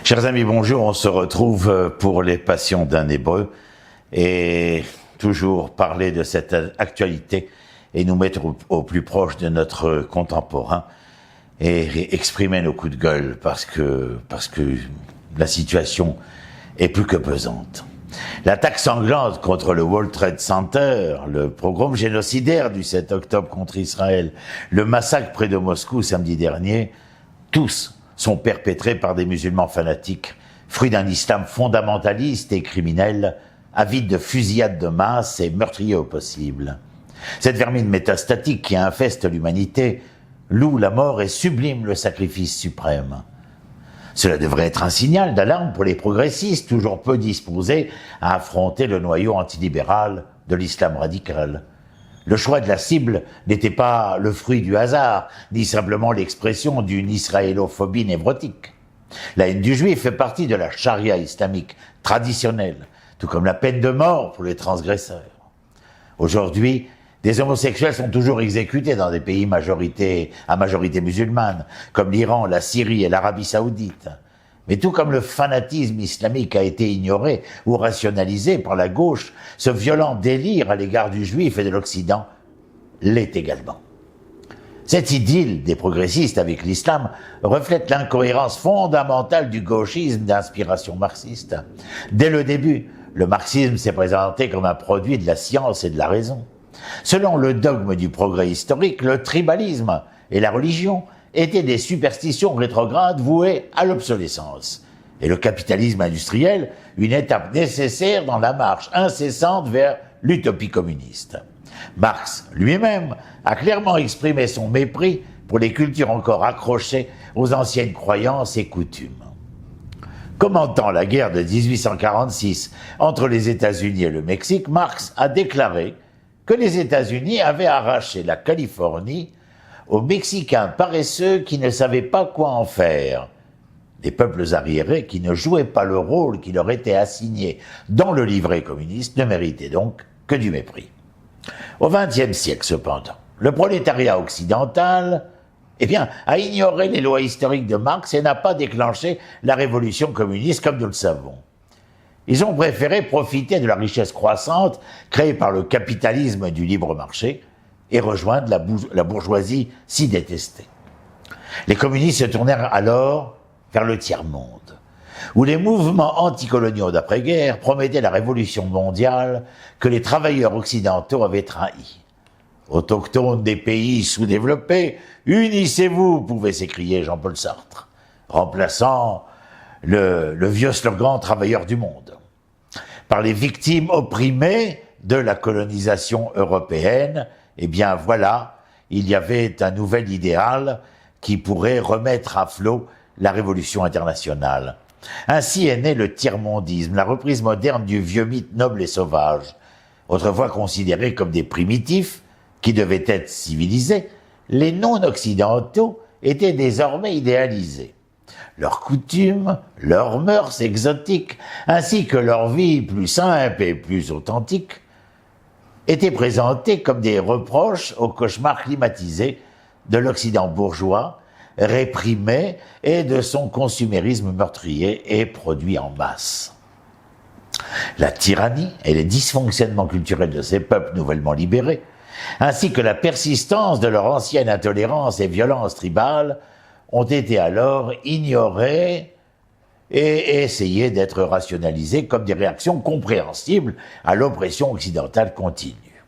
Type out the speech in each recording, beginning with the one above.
Chers amis, bonjour, on se retrouve pour les passions d'un Hébreu et toujours parler de cette actualité et nous mettre au plus proche de notre contemporain et exprimer nos coups de gueule parce que la situation est plus que pesante. L'attaque sanglante contre le World Trade Center, le pogrom génocidaire du 7 octobre contre Israël, le massacre près de Moscou samedi dernier, tous sont perpétrés par des musulmans fanatiques, fruits d'un islam fondamentaliste et criminel, avide de fusillades de masse et meurtrier au possible. Cette vermine métastatique qui infeste l'humanité loue la mort et sublime le sacrifice suprême. Cela devrait être un signal d'alarme pour les progressistes, toujours peu disposés à affronter le noyau antilibéral de l'islam radical. Le choix de la cible n'était pas le fruit du hasard, ni simplement l'expression d'une israélophobie névrotique. La haine du juif fait partie de la charia islamique traditionnelle, tout comme la peine de mort pour les transgresseurs. Aujourd'hui, des homosexuels sont toujours exécutés dans des pays à majorité musulmane, comme l'Iran, la Syrie et l'Arabie saoudite. Mais tout comme le fanatisme islamique a été ignoré ou rationalisé par la gauche, ce violent délire à l'égard du juif et de l'Occident l'est également. Cette idylle des progressistes avec l'islam reflète l'incohérence fondamentale du gauchisme d'inspiration marxiste. Dès le début, le marxisme s'est présenté comme un produit de la science et de la raison. Selon le dogme du progrès historique, le tribalisme et la religion étaient des superstitions rétrogrades vouées à l'obsolescence. Et le capitalisme industriel, une étape nécessaire dans la marche incessante vers l'utopie communiste. Marx, lui-même, a clairement exprimé son mépris pour les cultures encore accrochées aux anciennes croyances et coutumes. Commentant la guerre de 1846 entre les États-Unis et le Mexique, Marx a déclaré que les États-Unis avaient arraché la Californie aux Mexicains paresseux qui ne savaient pas quoi en faire, des peuples arriérés qui ne jouaient pas le rôle qui leur était assigné dans le livret communiste ne méritaient donc que du mépris. Au XXe siècle, cependant, le prolétariat occidental a ignoré les lois historiques de Marx et n'a pas déclenché la révolution communiste comme nous le savons. Ils ont préféré profiter de la richesse croissante créée par le capitalisme du libre marché et rejoindre la bourgeoisie si détestée. Les communistes se tournèrent alors vers le tiers-monde, où les mouvements anticoloniaux d'après-guerre promettaient la révolution mondiale que les travailleurs occidentaux avaient trahie. Autochtones des pays sous-développés, unissez-vous, pouvait s'écrier Jean-Paul Sartre, remplaçant le vieux slogan travailleurs du monde, par les victimes opprimées de la colonisation européenne. Voilà, il y avait un nouvel idéal qui pourrait remettre à flot la révolution internationale. Ainsi est né le tiers-mondisme, la reprise moderne du vieux mythe noble et sauvage. Autrefois considérés comme des primitifs qui devaient être civilisés, les non-occidentaux étaient désormais idéalisés. Leurs coutumes, leurs mœurs exotiques, ainsi que leur vie plus simple et plus authentique, étaient présentés comme des reproches au cauchemar climatisé de l'Occident bourgeois, réprimé et de son consumérisme meurtrier et produit en masse. La tyrannie et les dysfonctionnements culturels de ces peuples nouvellement libérés, ainsi que la persistance de leur ancienne intolérance et violence tribale, ont été alors ignorés et essayés d'être rationalisés comme des réactions compréhensibles à l'oppression occidentale continue.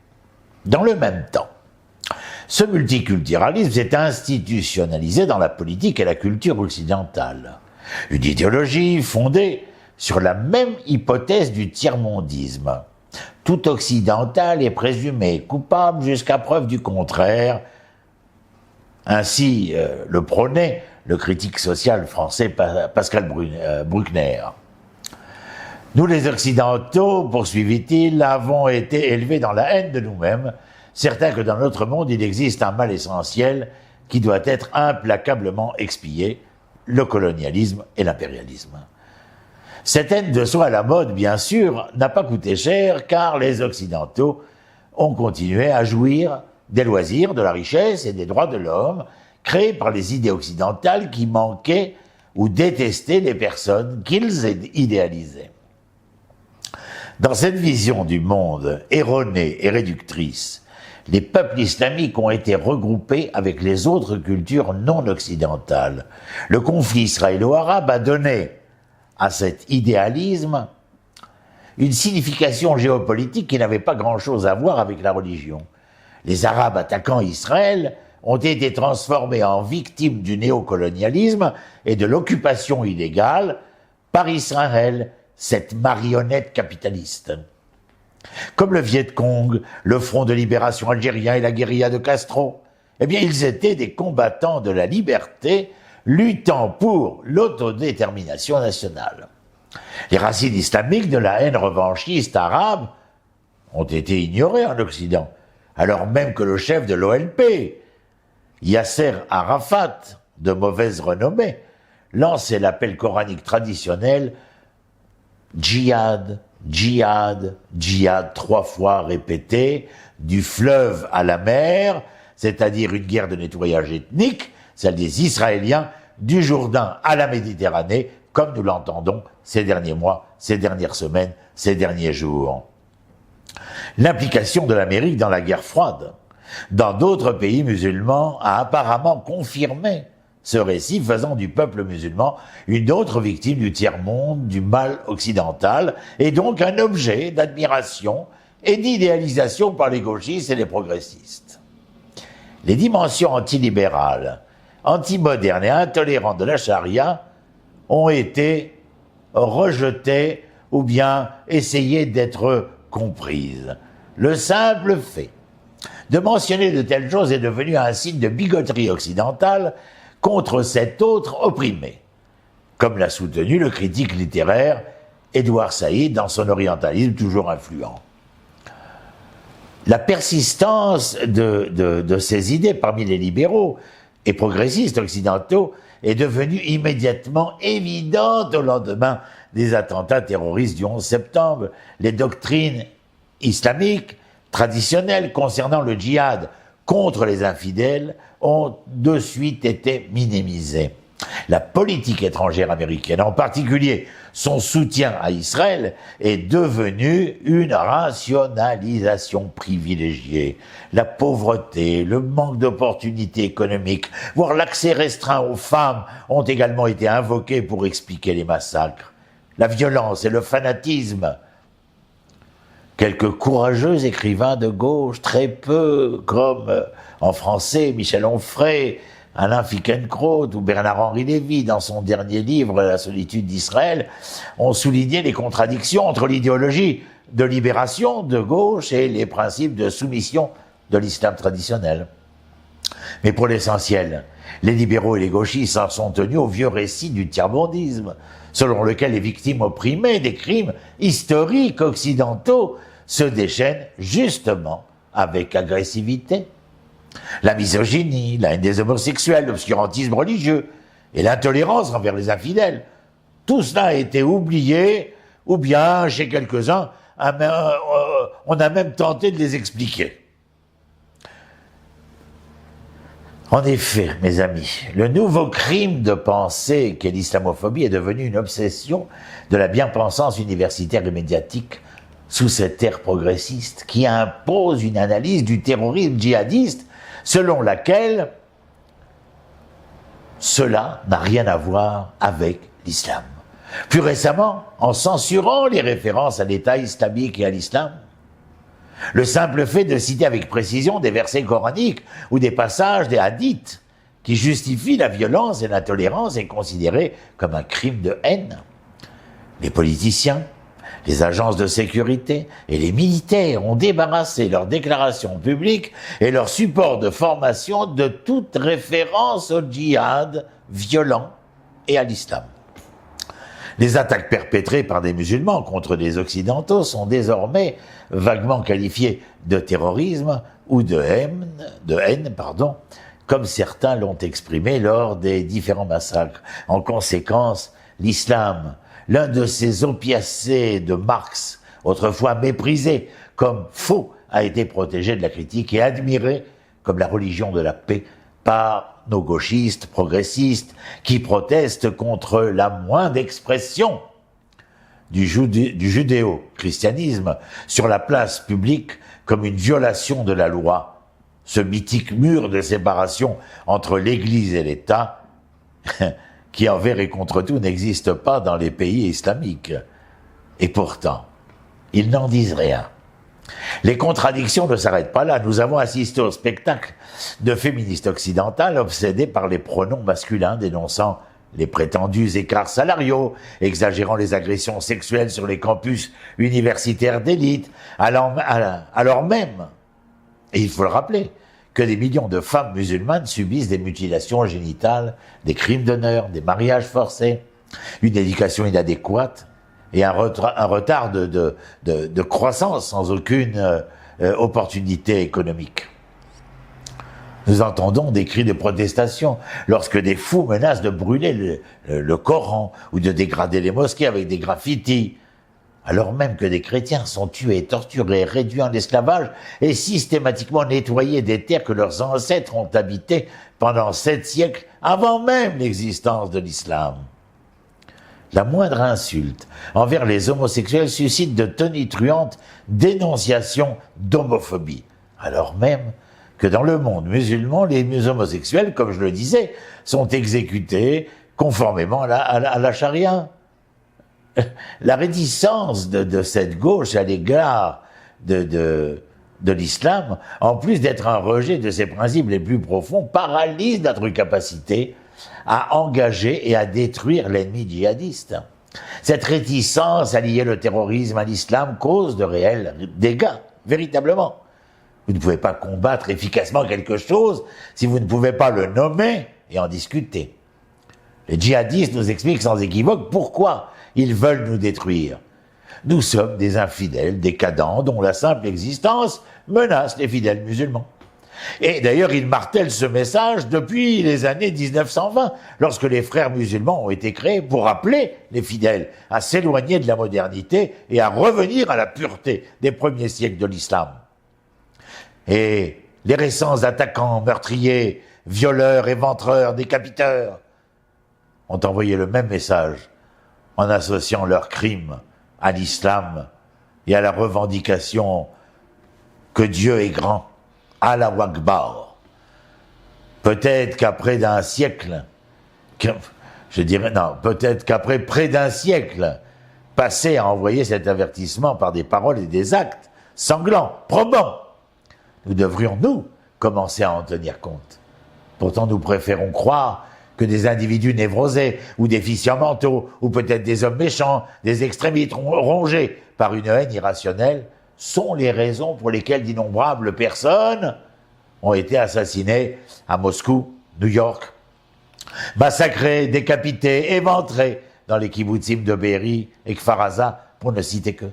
Dans le même temps, ce multiculturalisme s'est institutionnalisé dans la politique et la culture occidentale. Une idéologie fondée sur la même hypothèse du tiers-mondisme. Tout occidental est présumé coupable jusqu'à preuve du contraire. Ainsi le prônait le critique social français Pascal Bruckner. Nous les Occidentaux, poursuivit-il, avons été élevés dans la haine de nous-mêmes, certains que dans notre monde il existe un mal essentiel qui doit être implacablement expié, le colonialisme et l'impérialisme. Cette haine de soi à la mode, bien sûr, n'a pas coûté cher car les Occidentaux ont continué à jouir des loisirs, de la richesse et des droits de l'homme créés par les idées occidentales qui manquaient ou détester les personnes qu'ils idéalisaient. Dans cette vision du monde erronée et réductrice, les peuples islamiques ont été regroupés avec les autres cultures non occidentales. Le conflit israélo-arabe a donné à cet idéalisme une signification géopolitique qui n'avait pas grand-chose à voir avec la religion. Les Arabes attaquant Israël ont été transformés en victimes du néocolonialisme et de l'occupation illégale par Israël, cette marionnette capitaliste. Comme le Viet Cong, le Front de libération algérien et la guérilla de Castro, eh bien ils étaient des combattants de la liberté luttant pour l'autodétermination nationale. Les racines islamiques de la haine revanchiste arabe ont été ignorées en Occident, alors même que le chef de l'OLP, Yasser Arafat, de mauvaise renommée, lançait l'appel coranique traditionnel « Djihad, djihad, djihad » 3 fois répété, du fleuve à la mer, c'est-à-dire une guerre de nettoyage ethnique, celle des Israéliens, du Jourdain à la Méditerranée, comme nous l'entendons ces derniers mois, ces dernières semaines, ces derniers jours. L'implication de l'Amérique dans la guerre froide, dans d'autres pays musulmans, a apparemment confirmé ce récit, faisant du peuple musulman une autre victime du tiers-monde, du mal occidental, et donc un objet d'admiration et d'idéalisation par les gauchistes et les progressistes. Les dimensions antilibérales, antimodernes et intolérantes de la charia ont été rejetées ou bien essayées d'être comprises. Le simple fait de mentionner de telles choses est devenu un signe de bigoterie occidentale contre cet autre opprimé, comme l'a soutenu le critique littéraire Édouard Saïd dans son orientalisme toujours influent. La persistance de ces idées parmi les libéraux et progressistes occidentaux est devenue immédiatement évidente au lendemain des attentats terroristes du 11 septembre. Les doctrines islamiques traditionnelles concernant le djihad contre les infidèles ont de suite été minimisées. La politique étrangère américaine, en particulier son soutien à Israël, est devenue une rationalisation privilégiée. La pauvreté, le manque d'opportunités économiques, voire l'accès restreint aux femmes ont également été invoqués pour expliquer les massacres. La violence et le fanatisme. Quelques courageux écrivains de gauche, très peu, comme en français Michel Onfray, Alain Finkielkraut ou Bernard-Henri Lévy, dans son dernier livre « La solitude d'Israël », ont souligné les contradictions entre l'idéologie de libération de gauche et les principes de soumission de l'islam traditionnel. Mais pour l'essentiel, les libéraux et les gauchistes s'en sont tenus au vieux récit du tiers-mondisme, selon lequel les victimes opprimées des crimes historiques occidentaux se déchaînent justement avec agressivité. La misogynie, la haine des homosexuels, l'obscurantisme religieux et l'intolérance envers les infidèles, tout cela a été oublié, ou bien, chez quelques-uns, on a même tenté de les expliquer. En effet, mes amis, le nouveau crime de pensée qu'est l'islamophobie est devenu une obsession de la bien-pensance universitaire et médiatique sous cette ère progressiste qui impose une analyse du terrorisme djihadiste selon laquelle cela n'a rien à voir avec l'islam. Plus récemment, en censurant les références à l'État islamique et à l'islam, le simple fait de citer avec précision des versets coraniques ou des passages des hadiths qui justifient la violence et l'intolérance est considéré comme un crime de haine. Les politiciens, les agences de sécurité et les militaires ont débarrassé leurs déclarations publiques et leurs supports de formation de toute référence au djihad violent et à l'islam. Les attaques perpétrées par des musulmans contre des occidentaux sont désormais vaguement qualifiées de terrorisme ou de haine, comme certains l'ont exprimé lors des différents massacres. En conséquence, l'islam, l'un de ces opiacés de Marx, autrefois méprisé comme faux, a été protégé de la critique et admiré comme la religion de la paix par nos gauchistes, progressistes, qui protestent contre la moindre expression du judéo-christianisme sur la place publique comme une violation de la loi, ce mythique mur de séparation entre l'Église et l'État, qui envers et contre tout n'existe pas dans les pays islamiques. Et pourtant, ils n'en disent rien. Les contradictions ne s'arrêtent pas là. Nous avons assisté au spectacle de féministes occidentales obsédées par les pronoms masculins, dénonçant les prétendus écarts salariaux, exagérant les agressions sexuelles sur les campus universitaires d'élite, alors même, et il faut le rappeler, que des millions de femmes musulmanes subissent des mutilations génitales, des crimes d'honneur, des mariages forcés, une éducation inadéquate et un retard de croissance sans aucune opportunité économique. Nous entendons des cris de protestation lorsque des fous menacent de brûler le Coran ou de dégrader les mosquées avec des graffitis, alors même que des chrétiens sont tués, torturés, réduits en esclavage et systématiquement nettoyés des terres que leurs ancêtres ont habitées pendant 7 siècles avant même l'existence de l'islam. La moindre insulte envers les homosexuels suscite de tonitruantes dénonciations d'homophobie, alors même que dans le monde musulman, les homosexuels, comme je le disais, sont exécutés conformément à la charia. La réticence de cette gauche à l'égard de l'islam, en plus d'être un rejet de ses principes les plus profonds, paralyse notre capacité à engager et à détruire l'ennemi djihadiste. Cette réticence à lier le terrorisme à l'islam cause de réels dégâts, véritablement. Vous ne pouvez pas combattre efficacement quelque chose si vous ne pouvez pas le nommer et en discuter. Les djihadistes nous expliquent sans équivoque pourquoi ils veulent nous détruire. Nous sommes des infidèles décadents dont la simple existence menace les fidèles musulmans. Et d'ailleurs, ils martèlent ce message depuis les années 1920, lorsque les frères musulmans ont été créés pour appeler les fidèles à s'éloigner de la modernité et à revenir à la pureté des premiers siècles de l'islam. Et les récents attaquants, meurtriers, violeurs, éventreurs, décapiteurs ont envoyé le même message en associant leurs crimes à l'islam et à la revendication que Dieu est grand, Allahu Akbar. Peut-être qu'après d'un siècle, peut-être qu'après près d'un siècle passé à envoyer cet avertissement par des paroles et des actes sanglants, probants, nous devrions, nous, commencer à en tenir compte. Pourtant, nous préférons croire que des individus névrosés, ou déficients mentaux, ou peut-être des hommes méchants, des extrémistes rongés par une haine irrationnelle, sont les raisons pour lesquelles d'innombrables personnes ont été assassinées à Moscou, New York, massacrées, décapitées, éventrées dans les kibbutzim de Be'eri et Kfar Aza, pour ne citer que.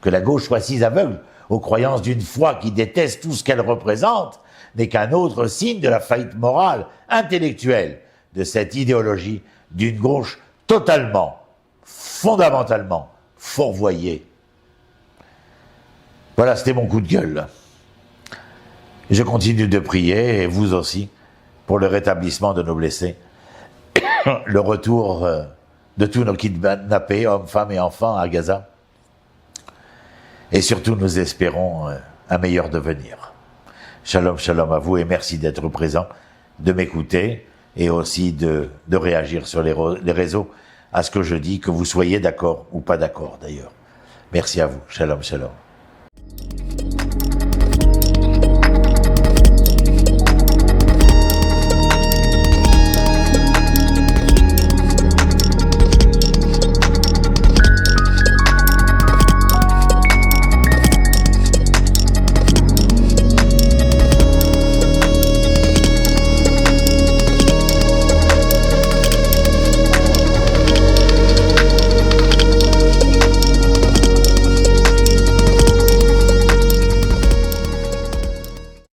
Que la gauche soit si aveugle aux croyances d'une foi qui déteste tout ce qu'elle représente n'est qu'un autre signe de la faillite morale, intellectuelle de cette idéologie d'une gauche totalement, fondamentalement fourvoyée. Voilà, c'était mon coup de gueule. Je continue de prier, et vous aussi, pour le rétablissement de nos blessés, le retour de tous nos kidnappés, hommes, femmes et enfants à Gaza. Et surtout, nous espérons un meilleur devenir. Shalom, shalom à vous et merci d'être présent, de m'écouter et aussi de réagir sur les réseaux à ce que je dis, que vous soyez d'accord ou pas d'accord d'ailleurs. Merci à vous. Shalom, shalom.